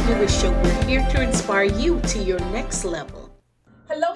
Lewis Show. We're here to inspire you to your next level. Hello,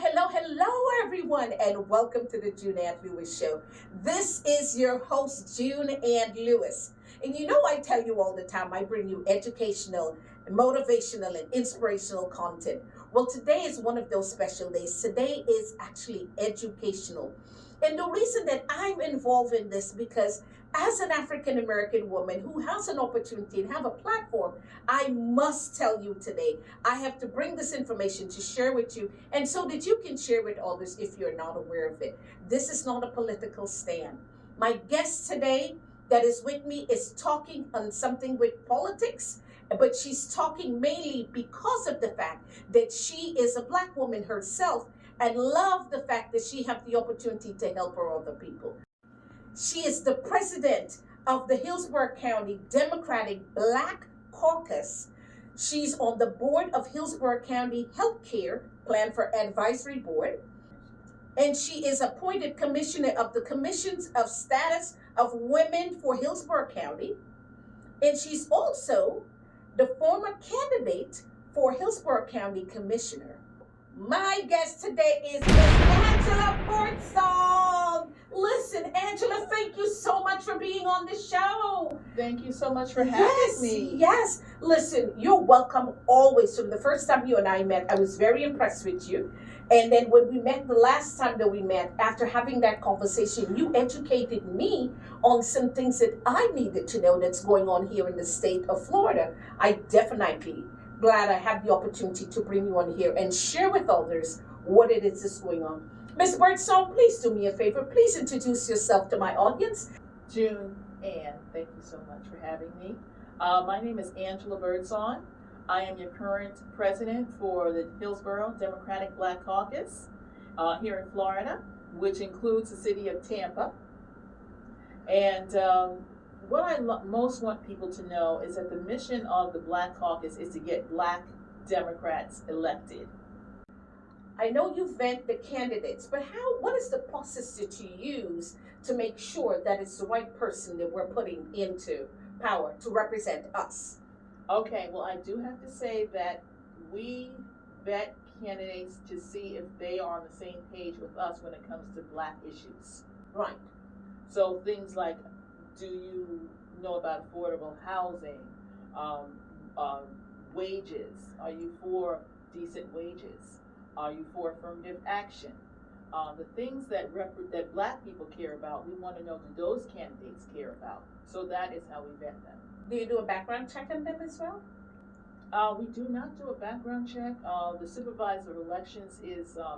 everyone, and welcome to the June Ann Lewis Show. This is your host, June Ann Lewis. And you know, I tell you all the time, I bring you educational, motivational, and inspirational content. Well, today is one of those special days. Today is actually educational. And the reason that I'm involved in this because as an African American woman who has an opportunity and have a platform, I must tell you today, I have to bring this information to share with you and so that you can share with others if you're not aware of it. This is not a political stand. My guest today that is with me is talking on something with politics, but she's talking mainly because of the fact that she is a Black woman herself and love the fact that she have the opportunity to help her other people. She is the president of the Hillsborough County Democratic Black Caucus. She's on the board of Hillsborough County Healthcare Plan for Advisory Board. And she is appointed commissioner of the Commissions of Status of Women for Hillsborough County. And she's also the former candidate for Hillsborough County Commissioner. My guest today is Miss Angela Birdsong. Listen, Angela, thank you so much for being on the show. Thank you so much for having me. Yes. Listen, you're welcome always. From the first time you and I met, I was very impressed with you. And then when we met the last time that we met, after having that conversation, you educated me on some things that I needed to know that's going on here in the state of Florida. I definitely glad I have the opportunity to bring you on here and share with others what it is that's going on. Miss Birdsong, please do me a favor. Please introduce yourself to my audience. June Ann, thank you so much for having me. My name is Angela Birdsong. I am your current president for the Hillsborough Democratic Black Caucus here in Florida, which includes the city of Tampa. And what I most want people to know is that the mission of the Black Caucus is to get Black Democrats elected. I know you vet the candidates, but what is the process that you use to make sure that it's the right person that we're putting into power to represent us? Okay, well, I do have to say that we vet candidates to see if they are on the same page with us when it comes to Black issues. Right. So things like, do you know about affordable housing, wages? Are you for decent wages? Are you for affirmative action? The things that Black people care about, we want to know, do those candidates care about? So that is how we vet them. Do you do a background check on them as well? We do not do a background check. The supervisor of elections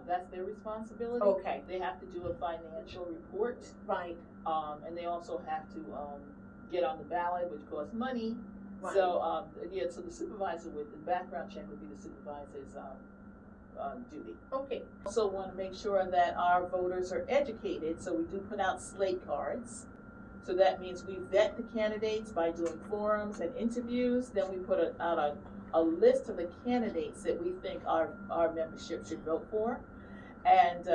that's their responsibility. Okay. They have to do a financial report. Right. And they also have to get on the ballot, which costs money. Right. So so the supervisor with the background check would be the supervisor's duty. Okay. Also want to make sure that our voters are educated, so we do put out slate cards. So that means we vet the candidates by doing forums and interviews. Then we put out a list of the candidates that we think our membership should vote for. And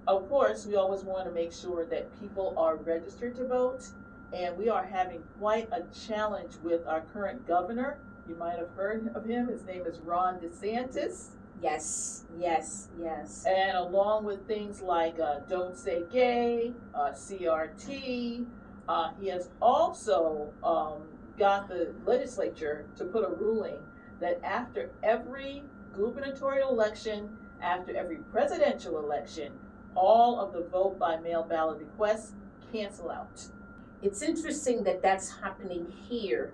of course, we always want to make sure that people are registered to vote. And we are having quite a challenge with our current governor. You might have heard of him. His name is Ron DeSantis. Yes. And along with things like Don't Say Gay, CRT, he has also got the legislature to put a ruling that after every gubernatorial election, after every presidential election, all of the vote by mail ballot requests cancel out. It's interesting that that's happening here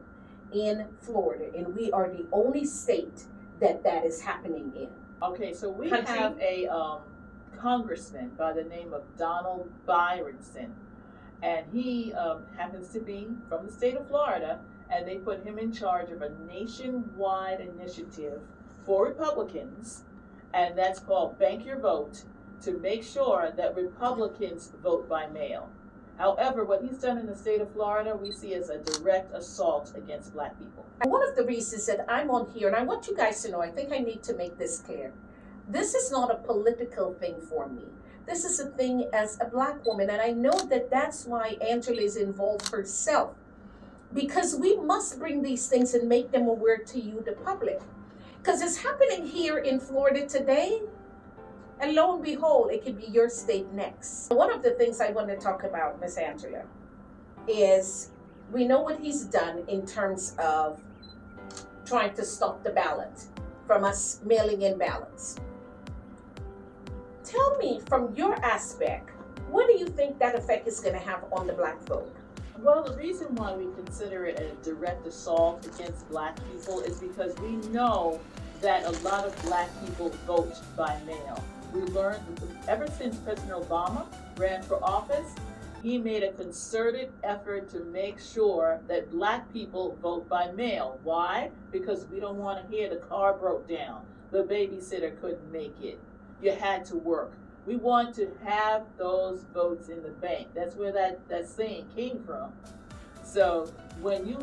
in Florida, and we are the only state that is happening in. Okay, so we have a congressman by the name of Donald Byronson, and he happens to be from the state of Florida, and they put him in charge of a nationwide initiative for Republicans, and that's called Bank Your Vote, to make sure that Republicans vote by mail. However, what he's done in the state of Florida, we see as a direct assault against Black people. One of the reasons that I'm on here, and I want you guys to know, I think I need to make this clear. This is not a political thing for me. This is a thing as a Black woman, and I know that that's why Angela is involved herself. because we must bring these things and make them aware to you, the public. Because it's happening here in Florida today, and lo and behold, it could be your state next. One of the things I want to talk about, Miss Angela, is we know what he's done in terms of trying to stop the ballot from us mailing in ballots. Tell me, from your aspect, what do you think that effect is going to have on the black vote? Well, the reason why we consider it a direct assault against black people is because we know that a lot of black people vote by mail. We learned ever since President Obama ran for office, he made a concerted effort to make sure that black people vote by mail. Why? Because we don't want to hear the car broke down, the babysitter couldn't make it, you had to work. We want to have those votes in the bank. That's where that saying came from. So when you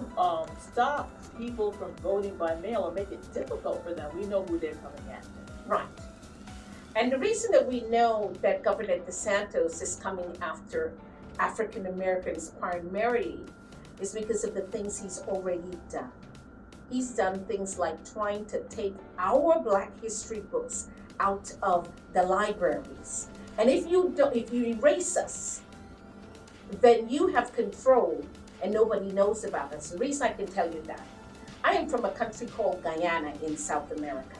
stop people from voting by mail or make it difficult for them, we know who they're coming after. Right. And the reason that we know that Governor DeSantis is coming after African Americans primarily is because of the things he's already done. He's done things like trying to take our Black history books out of the libraries. And if you erase us, then you have control and nobody knows about us. The reason I can tell you that, I am from a country called Guyana in South America.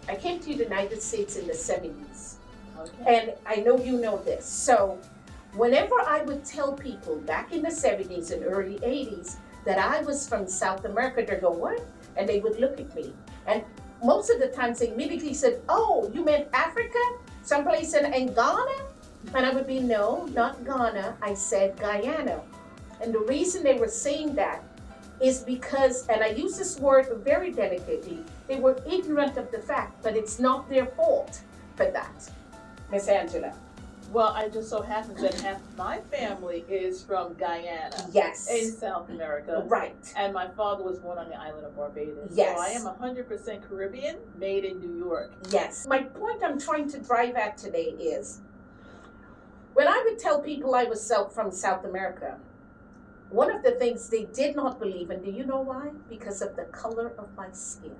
I came to the United States in the 70s. Okay. And I know you know this. So whenever I would tell people back in the 70s and early 80s that I was from South America, they'd go, what? And they would look at me. And most of the times they immediately said, oh, you meant Africa? Someplace in Ghana? And I would be, no, not Ghana. I said Guyana. And the reason they were saying that is because, and I use this word very delicately, they were ignorant of the fact, but it's not their fault for that. Miss Angela. Well, I just so happens that half my family is from Guyana. Yes. In South America. Right. And my father was born on the island of Barbados. Yes. So I am 100% Caribbean, made in New York. Yes. My point I'm trying to drive at today is, when I would tell people I was from South America, one of the things they did not believe, and do you know why? Because of the color of my skin.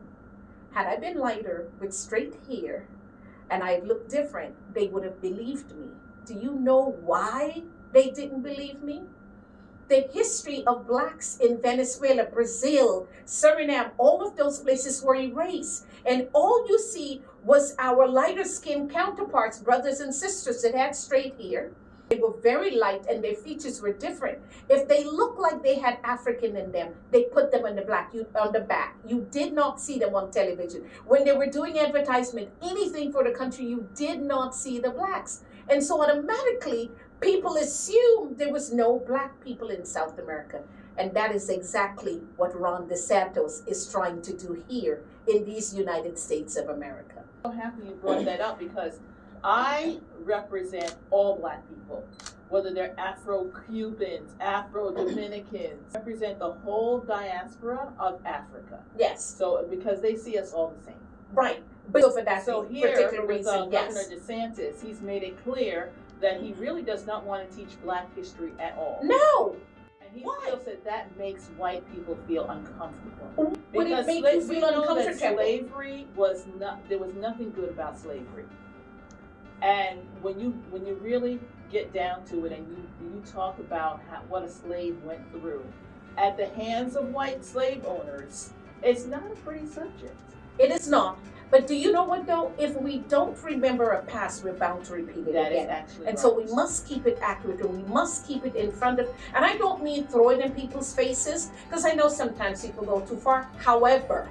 Had I been lighter with straight hair and I looked different, they would have believed me. Do you know why they didn't believe me? The history of blacks in Venezuela, Brazil, Suriname, all of those places were erased. And all you see was our lighter skinned counterparts, brothers and sisters that had straight hair. They were very light and their features were different. If they looked like they had African in them, they put them on the back. You did not see them on television. When they were doing advertisement, anything for the country, you did not see the blacks. And so automatically, people assumed there was no black people in South America. And that is exactly what Ron DeSantis is trying to do here in these United States of America. I'm happy you brought that up because I represent all black people, whether they're Afro-Cubans, Afro-Dominicans, represent the whole diaspora of Africa. Yes. So because they see us all the same. Right. But so for that So here, particular with reason, yes. Governor DeSantis, he's made it clear that he really does not want to teach black history at all. No. And he Why? feels that makes white people feel uncomfortable. Would it make you feel uncomfortable? Slavery was not, there was nothing good about slavery. And when you really get down to it and you talk about what a slave went through at the hands of white slave owners, it's not a pretty subject. It is not. But do you know what though? If we don't remember a past, we're bound to repeat it That again. is actually And right. so we must keep it accurate and we must keep it in front of, and I don't mean throw it in people's faces, because I know sometimes people go too far. However,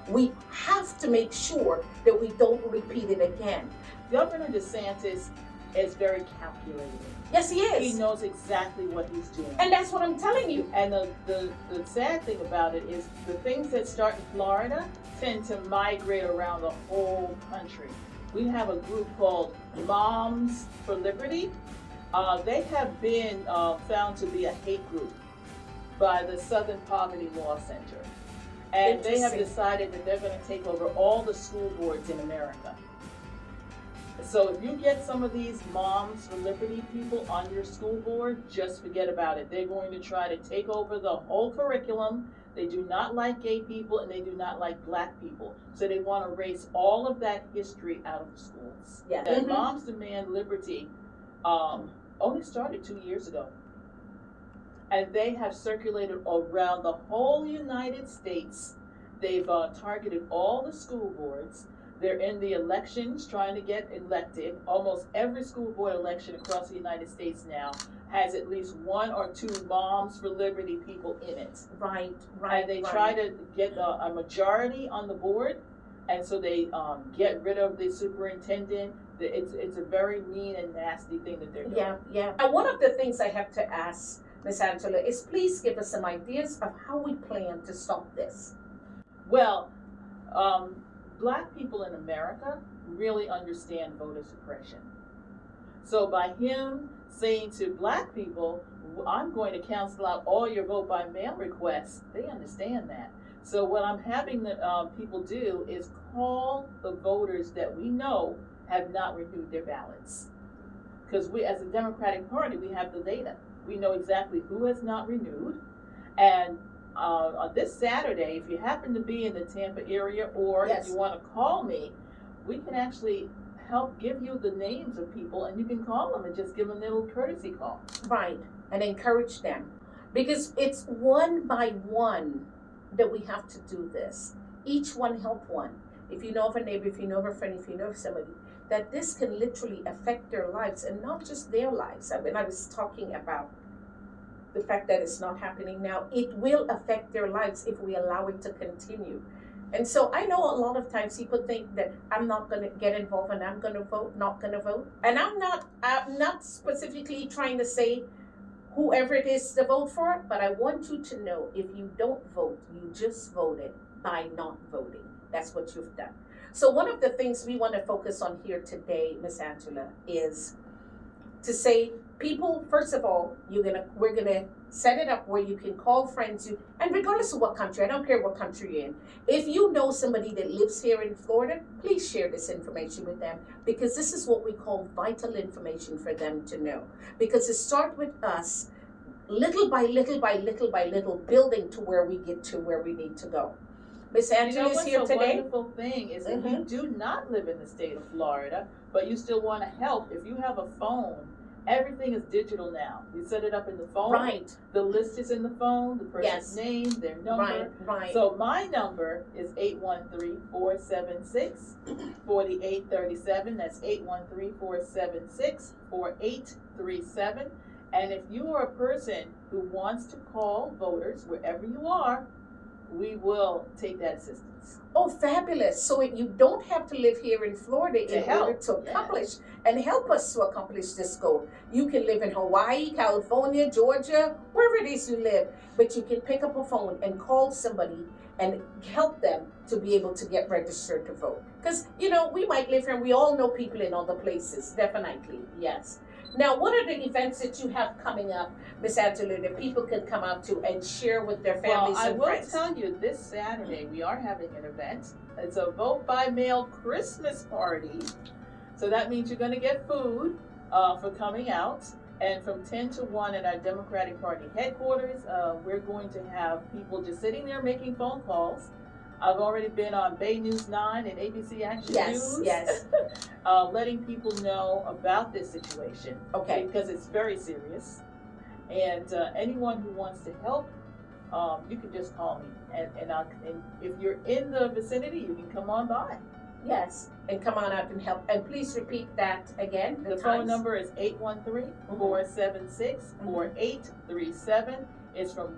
we have to make sure that we don't repeat it again. Governor DeSantis is very calculated. Yes, he is. He knows exactly what he's doing. And that's what I'm telling you. And the sad thing about it is the things that start in Florida tend to migrate around the whole country. We have a group called Moms for Liberty. They have been found to be a hate group by the Southern Poverty Law Center. And they have decided that they're going to take over all the school boards in America. So if you get some of these Moms for Liberty people on your school board, just forget about it. They're going to try to take over the whole curriculum. They do not like gay people and they do not like black people. So they want to erase all of that history out of the schools. Yeah. That Moms Demand Liberty only started 2 years ago. And they have circulated around the whole United States. They've targeted all the school boards. They're in the elections trying to get elected. Almost every school board election across the United States now has at least one or two Moms for Liberty people in it. Right. And they try to get a majority on the board, and so they get rid of the superintendent. It's a very mean and nasty thing that they're doing. Yeah. And one of the things I have to ask Ms. Angela is please give us some ideas of how we plan to stop this. Well, black people in America really understand voter suppression. So by him saying to black people, I'm going to cancel out all your vote by mail requests, they understand that. So what I'm having the people do is call the voters that we know have not renewed their ballots. Because we, as a Democratic Party, we have the data. We know exactly who has not renewed. And on this Saturday, if you happen to be in the Tampa area, or Yes. if you want to call me, we can actually help give you the names of people, and you can call them and just give them a little courtesy call. Right. And encourage them. Because it's one by one that we have to do this. Each one help one. If you know of a neighbor, if you know of a friend, if you know of somebody, that this can literally affect their lives, and not just their lives. I mean, I was talking about the fact that it's not happening now. It will affect their lives if we allow it to continue. And so I know a lot of times people think that I'm not going to get involved and I'm going to vote, not going to vote. And I'm not specifically trying to say whoever it is to vote for, but I want you to know if you don't vote, you just voted by not voting. That's what you've done. So one of the things we want to focus on here today, Ms. Angela, is to say, people, first of all, we're gonna set it up where you can call friends, and regardless of what country, I don't care what country you're in, if you know somebody that lives here in Florida, please share this information with them, because this is what we call vital information for them to know. Because it starts with us, little by little by little by little, building to where we get to where we need to go. Ms. Angela is here today. The wonderful thing is that you do not live in the state of Florida, but you still want to help. If you have a phone, everything is digital now. You set it up in the phone. Right. The list is in the phone, the person's Yes. name, their number. Right. So my number is 813-476-4837. That's 813-476-4837. And if you are a person who wants to call voters wherever you are, we will take that assistance. Oh, fabulous. So you don't have to live here in Florida in order to accomplish and help us to accomplish this goal. You can live in Hawaii, California, Georgia, wherever it is you live, but you can pick up a phone and call somebody and help them to be able to get registered to vote. Because, we might live here and we all know people in other places, definitely, yes. Now, what are the events that you have coming up, Ms. Angela, that people can come out to and share with their families and friends? I will tell you, this Saturday we are having an event. It's a vote by mail Christmas party. So that means you're going to get food for coming out. And from 10 to 1 at our Democratic Party headquarters, we're going to have people just sitting there making phone calls. I've already been on Bay News 9 and ABC Action News. Yes. Letting people know about this situation. Okay. Because it's very serious. And anyone who wants to help, you can just call me. And if you're in the vicinity, you can come on by. Yes, and come on out and help. And please repeat that again. The phone number is 813-476-4837. It's from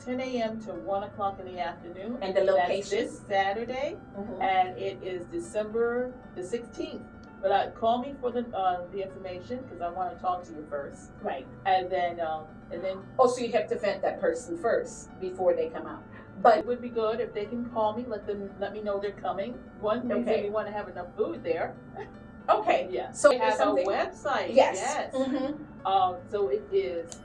10 a.m. to 1 o'clock in the afternoon. And the location? That's this Saturday, and it is December the 16th. But call me for the information, because I want to talk to you first. Right. And then. Oh, so you have to vet that person first before they come out. But it would be good if they can call me. Let me know they're coming. One reason we want to have enough food there. Okay. Yeah. So we have a website. Yes. So it is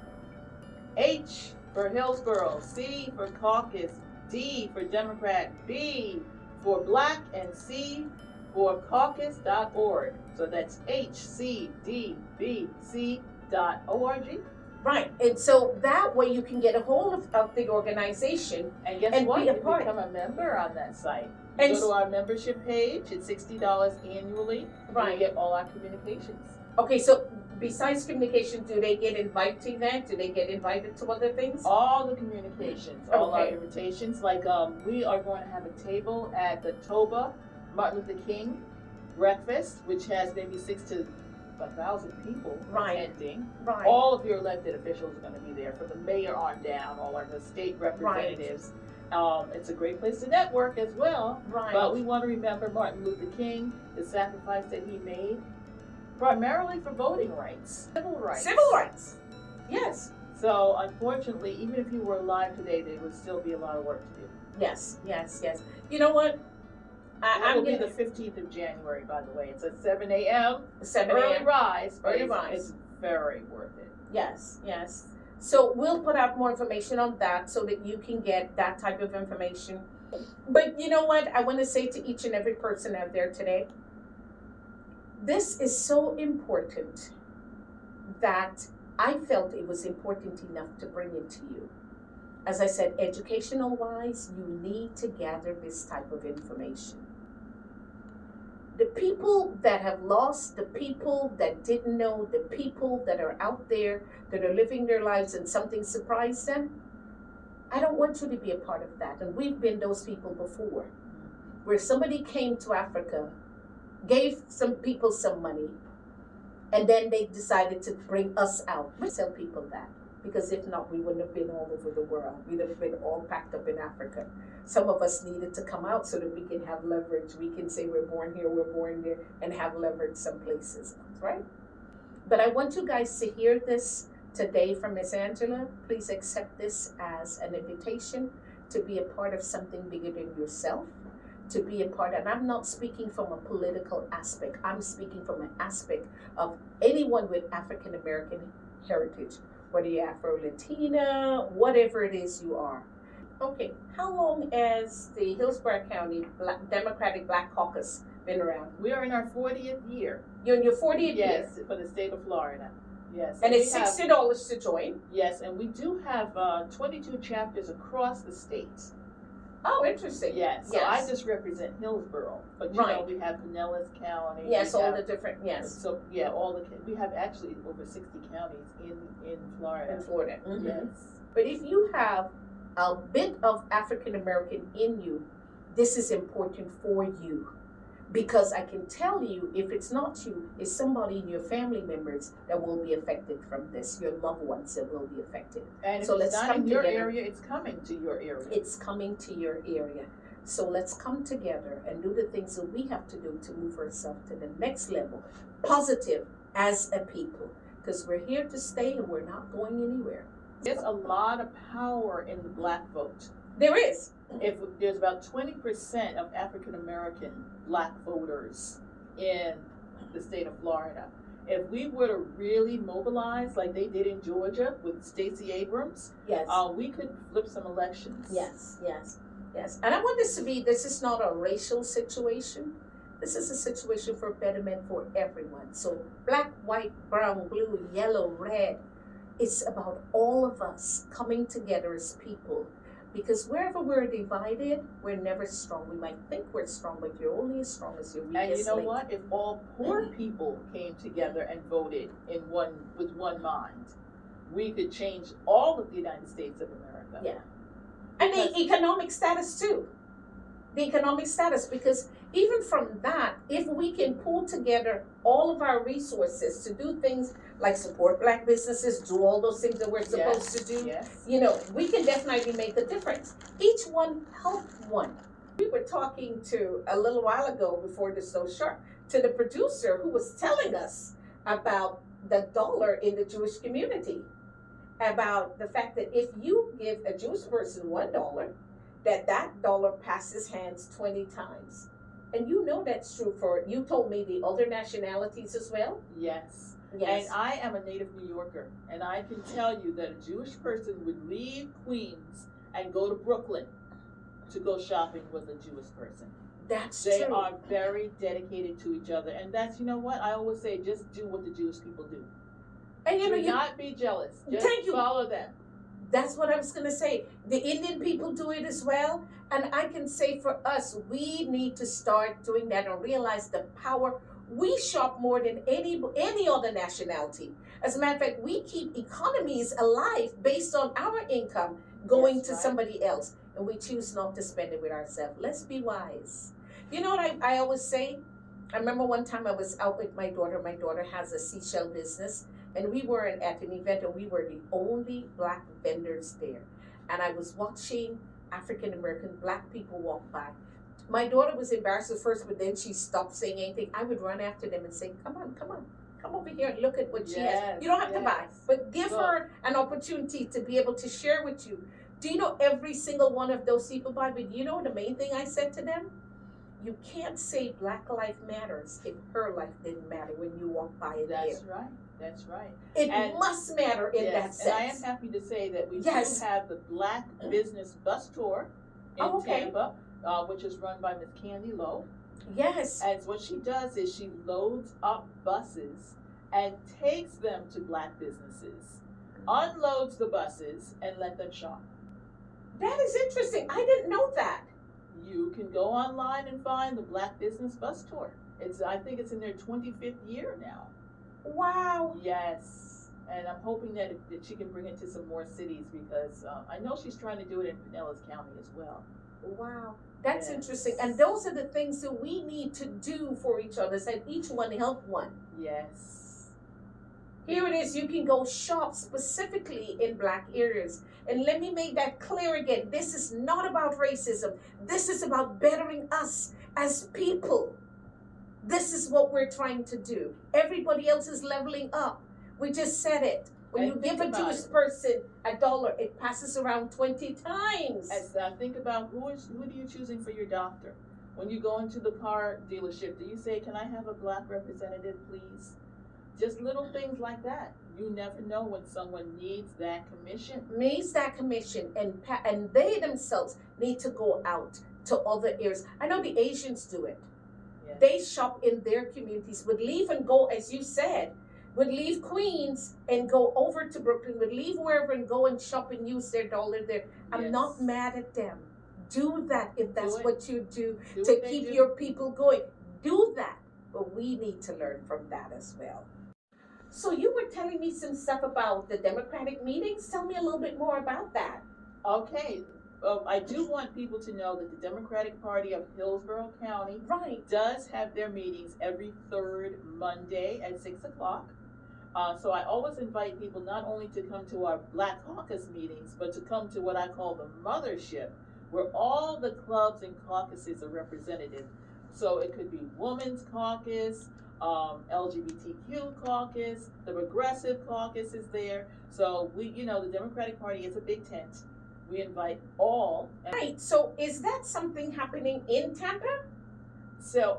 H for Hillsborough, C for Caucus, D for Democrat, B for Black, and C for caucus.org. So that's HCDBC.org. Right. And so that way you can get a hold of the organization. And guess And what? be a You part. become a member on that site. You And go to our membership page. It's $60 annually. And Right. you get all our communications. Okay, so besides communication, do they get invited to events? Do they get invited to other things? All the communications, all our Okay. invitations. Like we are going to have a table at the Toba Martin Luther King breakfast, which has maybe 6,000 to 1,000 people Right. attending. Right. All of your elected officials are going to be there, from the mayor on down, all of the state representatives. It's a great place to network as well. Right. But we want to remember Martin Luther King, the sacrifice that he made, primarily for voting rights, civil rights. Civil rights. Yes. So unfortunately, even if you were alive today, there would still be a lot of work to do. Yes. Yes. Yes. You know what? It I'm will be gonna the 15th of January, by the way. It's at 7 a.m. 7 Early a.m. rise. But Early it's, rise. It's very worth it. Yes. Yes. So we'll put out more information on that so that you can get that type of information. But you know what? I want to say to each and every person out there today, this is so important that I felt it was important enough to bring it to you. As I said, educational wise, you need to gather this type of information. The people that have lost, the people that didn't know, the people that are out there that are living their lives and something surprised them, I don't want you to be a part of that. And we've been those people before, where somebody came to Africa, gave some people some money, and then they decided to bring us out. We tell people that, because if not, we wouldn't have been all over the world. We'd have been all packed up in Africa. Some of us needed to come out so that we can have leverage. We can say we're born here, we're born there, and have leverage some places, right? But I want you guys to hear this today from Miss Angela. Please accept this as an invitation to be a part of something bigger than yourself, to be a part, and I'm not speaking from a political aspect. I'm speaking from an aspect of anyone with African American heritage, whether you're Afro-Latina, whatever it is you are. Okay, how long has the Hillsborough County Democratic Black Caucus been around? We are in our 40th year. You're in your 40th year? Yes, for the state of Florida. Yes. And it's we have- $60 to join? Yes, and we do have 22 chapters across the state. Oh, interesting. Yes. So Yes. I just represent Hillsborough, but you know Right. we have Pinellas County. Yes, we all have- the different, yes, So yeah, we have actually over 60 counties in Florida. in Florida. Mhm. Yes. But if you have a bit of African American in you, this is important for you. Because I can tell you, if it's not you, it's somebody in your family members that will be affected from this, your loved ones that will be affected. And So if it's let's not come in your together. area, it's coming to your area. It's coming to your area. So let's come together and do the things that we have to do to move ourselves to the next level, positive as a people. Because we're here to stay and we're not going anywhere. There's a lot of power in the black vote. There is. If there's about 20% of African American black voters in the state of Florida, if we were to really mobilize like they did in Georgia with Stacey Abrams, Yes. we could flip some elections. Yes, yes, yes. And I want this to be, this is not a racial situation. This is a situation for betterment for everyone. So black, white, brown, blue, yellow, red. It's about all of us coming together as people. Because wherever we're divided, we're never strong. We might think we're strong, but you're only as strong as your weakest And you know link. what? If all poor people came together and voted with one mind, we could change all of the United States of America. Yeah. And the Because- economic status too. The economic status, because even from that, if we can pull together all of our resources to do things like support black businesses, do all those things that we're supposed to do, Yes. you know, we can definitely make a difference. Each one help one. We were talking to a little while ago before the So Sharp to the producer who was telling us about the dollar in the Jewish community, about the fact that if you give a Jewish person $1, that dollar passes hands 20 times. And you know that's true for, you told me, the other nationalities as well? Yes. Yes. And I am a native New Yorker, and I can tell you that a Jewish person would leave Queens and go to Brooklyn to go shopping with a Jewish person. That's They true. are very dedicated to each other, and that's, you know what, I always say, just do what the Jewish people do. And Do not be jealous. Just Thank you. follow them. That's what I was going to say. The Indian people do it as well. And I can say for us, we need to start doing that and realize the power. We shop more than any other nationality. As a matter of fact, we keep economies alive based on our income going That's to right. somebody else. And we choose not to spend it with ourselves. Let's be wise. You know what I always say? I remember one time I was out with my daughter. My daughter has a seashell business. And we were at an event, and we were the only black vendors there. And I was watching African American black people walk by. My daughter was embarrassed at first, but then she stopped saying anything. I would run after them and say, come on, come over here and look at what she has. You don't have to buy, but give her an opportunity to be able to share with you. Do you know every single one of those people buy? But you know the main thing I said to them? You can't say Black life matters if her life didn't matter when you walk by it there. That's right. That's right. It And- must matter in that And I am sense. happy to say that we Yes. do have the Black Business Bus Tour in Oh, okay. Tampa, which is run by Miss Candy Lowe. Yes. And what she does is she loads up buses and takes them to Black businesses, unloads the buses, and let them shop. That is interesting. I didn't know that. You can go online and find the Black Business Bus Tour. I think it's in their 25th year now. Wow. Yes, and I'm hoping that she can bring it to some more cities because I know she's trying to do it in Pinellas County as well. Wow. That's Yes. interesting. And those are the things that we need to do for each other, and each one help one. Yes. Here it is. You can go shop specifically in black areas. And let me make that clear again. This is not about racism. This is about bettering us as people. This is what we're trying to do. Everybody else is leveling up. We just said it. When And you think give a about Jewish it. person $1, it passes around 20 times. As I think about who are you choosing for your doctor? When you go into the car dealership, do you say, "Can I have a Black representative, please?" Just little things like that. You never know when someone needs that commission. Needs that commission, and they themselves need to go out to other areas. I know the Asians do it. Yes. They shop in their communities, would leave and go, as you said, would leave Queens and go over to Brooklyn, would leave wherever and go and shop and use their dollar there. I'm Yes. not mad at them. Do that if that's it. what you do Do to what they keep do. your people going. Do that. But we need to learn from that as well. So you were telling me some stuff about the Democratic meetings. Tell me a little bit more about that. Okay. I do want people to know that the Democratic Party of Hillsborough County Right. does have their meetings every third Monday at 6 o'clock. So I always invite people not only to come to our Black Caucus meetings, but to come to what I call the mothership, where all the clubs and caucuses are represented. So it could be Women's Caucus, LGBTQ caucus, the Progressive Caucus is there. So the Democratic Party is a big tent. We invite all. Right. So is that something happening in Tampa? So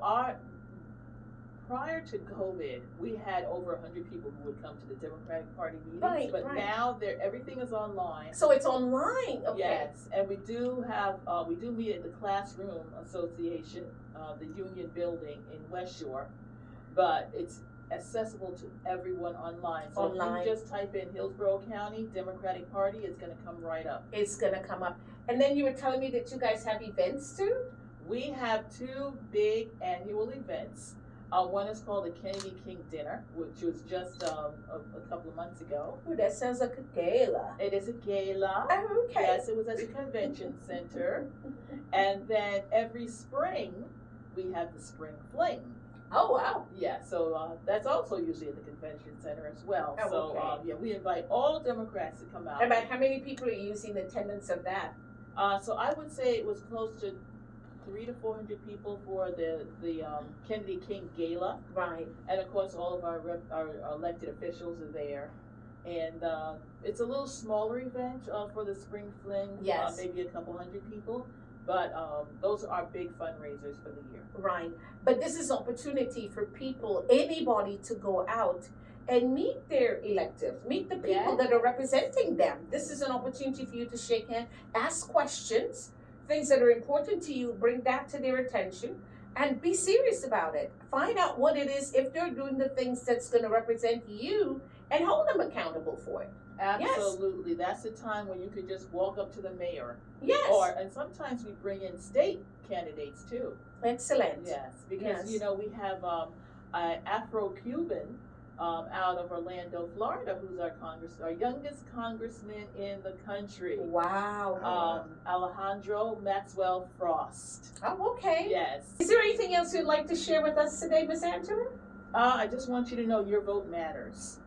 prior to COVID, we had over 100 people who would come to the Democratic Party meetings. Right, but right. now everything is online. So it's online. Okay. Yes, and we do meet at the Classroom Association, the Union Building in West Shore, but it's accessible to everyone online. So Online. if you just type in Hillsborough County Democratic Party, it's going to come right up. It's gonna come up. And then you were telling me that you guys have events too? We have two big annual events. One is called the Kennedy King Dinner, which was just a couple of months ago. Ooh, that sounds like a gala. It is a gala. Oh, okay. Yes, it was at the convention center. And then every spring, we have the Spring Fling. Oh, wow. Yeah, so that's also usually at the convention center as well. Oh, So okay. we invite all Democrats to come out. About how many people are using the attendance of that? So I would say it was close to 300 to 400 people for the Kennedy King Gala. Right. And of course, all of our elected officials are there. And it's a little smaller event for the Spring Fling. Yes. Maybe a couple hundred people. But those are our big fundraisers for the year. Right. But this is an opportunity for people, anybody, to go out and meet their electives, meet the people Yeah. that are representing them. This is an opportunity for you to shake hands, ask questions, things that are important to you, bring that to their attention and be serious about it. Find out what it is, if they're doing the things that's going to represent you, and hold them accountable for it. Absolutely. That's the time when you could just walk up to the mayor. Yes. And sometimes we bring in state candidates too. Excellent. Yes, because Yes. you know we have an Afro-Cuban out of Orlando, Florida, who's our youngest congressman in the country. Wow. Alejandro Maxwell Frost. Oh, okay. Yes. Is there anything else you'd like to share with us today, Miss Angela? I just want you to know your vote matters.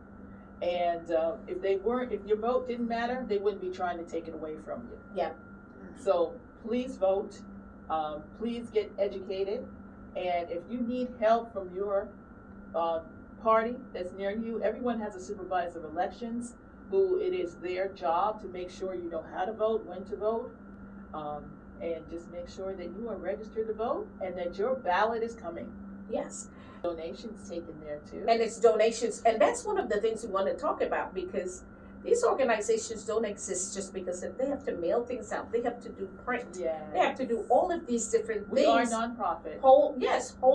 And if your vote didn't matter, they wouldn't be trying to take it away from you. Yeah. So please vote. Please get educated. And if you need help from your party that's near you, everyone has a supervisor of elections who it is their job to make sure you know how to vote, when to vote, and just make sure that you are registered to vote and that your ballot is coming. Yes. Donations taken there too. And it's donations. And that's one of the things we want to talk about, because these organizations don't exist just because they have to mail things out. They have to do print. Yeah. They have to do all of these different We are things. nonprofit. Whole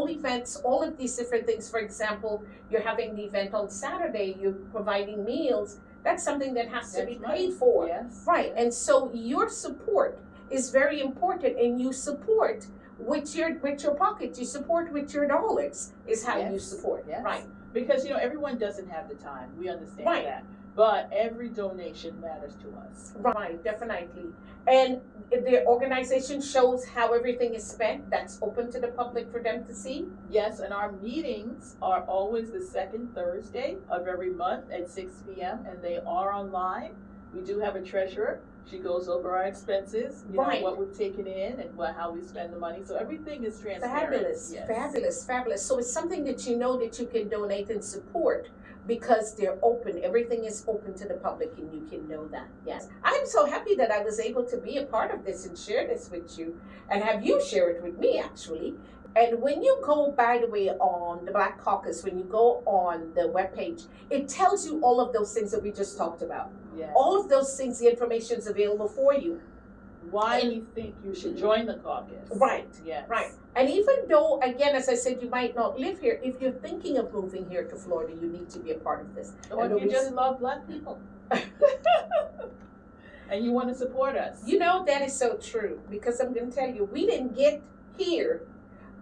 events, all of these different things. For example, you're having the event on Saturday, you're providing meals. That's something that has to be paid for. Yes. Right. And so your support is very important, and you support with your pocket. You support with your dollars is how you Yes. support. Yes. Right. Because everyone doesn't have the time. We understand Right. that. But every donation matters to us. Right, definitely. And the organization shows how everything is spent. That's open to the public for them to see. Yes, and our meetings are always the second Thursday of every month at 6 p.m. and they are online. We do have a treasurer. She goes over our expenses, Right. what we've taken in and how we spend the money. So everything is transparent. Fabulous, Yes. fabulous, fabulous. So it's something that you know that you can donate and support because they're open. Everything is open to the public, and you can know that. Yes. I'm so happy that I was able to be a part of this and share this with you, and have you share it with me, actually. And when you go, by the way, on the Black Caucus, when you go on the webpage, it tells you all of those things that we just talked about. Yes. All of those things, the information is available for you. Why we think you should join the caucus. Right. Yes. Right. And even though, again, as I said, you might not live here, if you're thinking of moving here to Florida, you need to be a part of this. Or And if you nobody's- just love Black people. And you want to support us. You know, that is so true, because I'm going to tell you, we didn't get here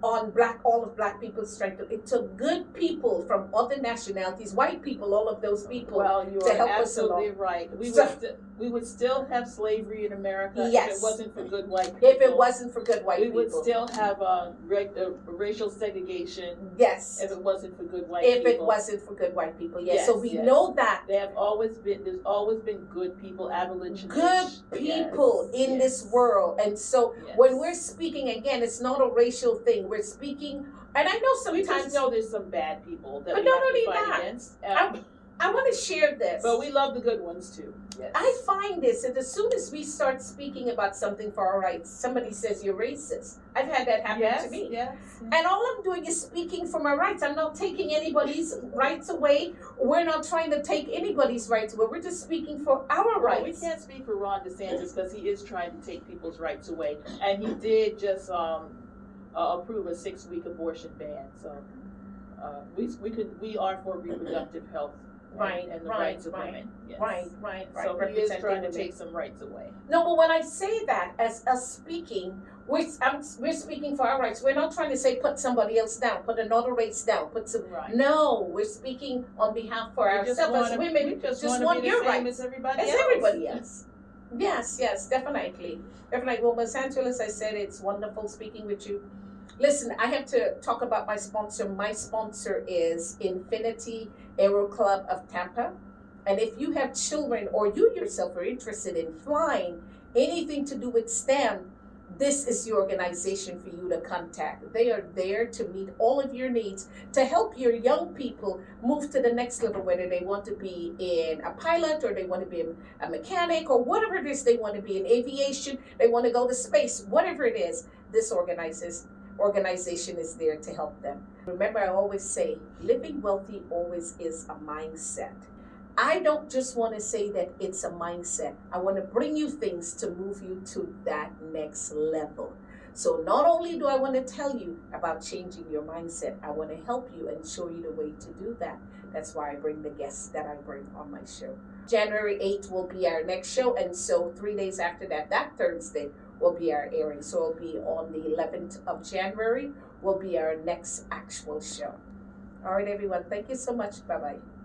on all of Black people's strength. It took good people from other nationalities, white people, all of those people. Well, you to are help us absolutely along. right. So- We would still have slavery in America Yes. if it wasn't for good white people. If it wasn't for good white we people. would still have racial segregation Yes. if it wasn't for good white If people. it wasn't for good white people. Yes. So Yes, we yes. know that. There's always been good people, abolitionists. Good people Yes, in yes. this world. And so Yes. when we're speaking, again, it's not a racial thing. We're speaking, and I know We sometimes, just know there's some bad people that But we not have only to fight that, against. I want to share this. But we love the good ones too. Yes. I find this, and as soon as we start speaking about something for our rights, somebody says you're racist. I've had that happen yes, to me. Yes. And all I'm doing is speaking for my rights. I'm not taking anybody's rights away. We're not trying to take anybody's rights away. We're just speaking for our Well, we rights. can't speak for Ron DeSantis because he is trying to take people's rights away, and he did just approve a 6-week abortion ban. So we are for reproductive health and the rights of women. Yes. Right. So he is representing trying to women. take some rights away. No, but when I say that, as us speaking, we're speaking for our rights. We're not trying to say put somebody else down, put another race down, put some. Right. No, we're speaking on behalf for ourselves as women. We just want want to be your the same rights as everybody as else. everybody else. Yes, definitely. Well, Miss Angeles, I said it's wonderful speaking with you. Listen, I have to talk about my sponsor. My sponsor is Infinity Aero Club of Tampa. And if you have children or you yourself are interested in flying, anything to do with STEM, this is the organization for you to contact. They are there to meet all of your needs, to help your young people move to the next level, whether they want to be in a pilot or they want to be a mechanic or whatever it is they want to be in aviation, they want to go to space, whatever it is, this organization is there to help them. Remember, I always say, living wealthy always is a mindset. I don't just want to say that it's a mindset. I want to bring you things to move you to that next level. So not only do I want to tell you about changing your mindset, I want to help you and show you the way to do that. That's why I bring the guests that I bring on my show. January 8th will be our next show, and so 3 days after that, that Thursday, will be our airing. So it'll be on the 11th of January, will be our next actual show. All right, everyone. Thank you so much. Bye-bye.